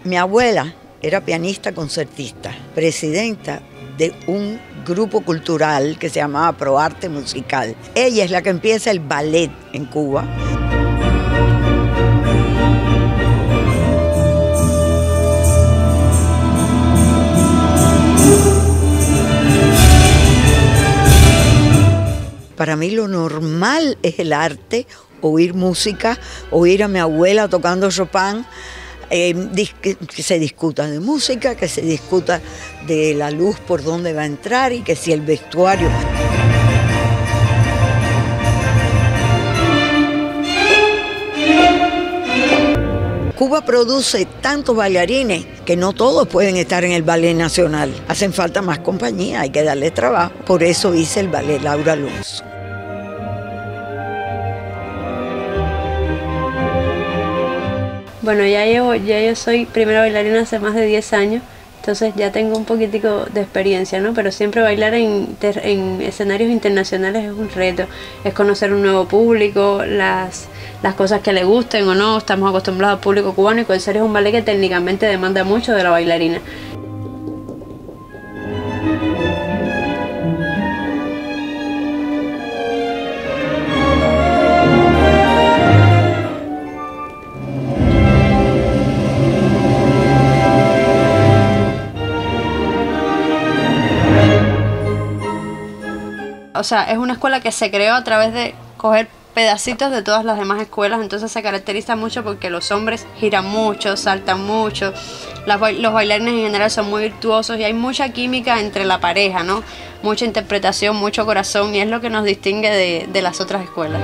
Mi abuela era pianista concertista, presidenta de un grupo cultural que se llamaba ProArte Musical. Ella es la que empieza el ballet en Cuba. Para mí lo normal es el arte, oír música, oír a mi abuela tocando Chopin, que se discuta de música, que se discuta de la luz por dónde va a entrar y que si el vestuario. Cuba produce tantos bailarines que no todos pueden estar en el Ballet Nacional. Hacen falta más compañía, hay que darle trabajo. Por eso hice el Ballet Laura Alonso. Bueno, ya yo soy primera bailarina hace más de 10 años, entonces ya tengo un poquitico de experiencia, ¿no? Pero siempre bailar en escenarios internacionales es un reto, es conocer un nuevo público, las cosas que le gusten o no. Estamos acostumbrados al público cubano y Corsair es un ballet que técnicamente demanda mucho de la bailarina. O sea, es una escuela que se creó a través de coger pedacitos de todas las demás escuelas, entonces se caracteriza mucho porque los hombres giran mucho, saltan mucho, los bailarines en general son muy virtuosos y hay mucha química entre la pareja, ¿no? Mucha interpretación, mucho corazón, y es lo que nos distingue de las otras escuelas.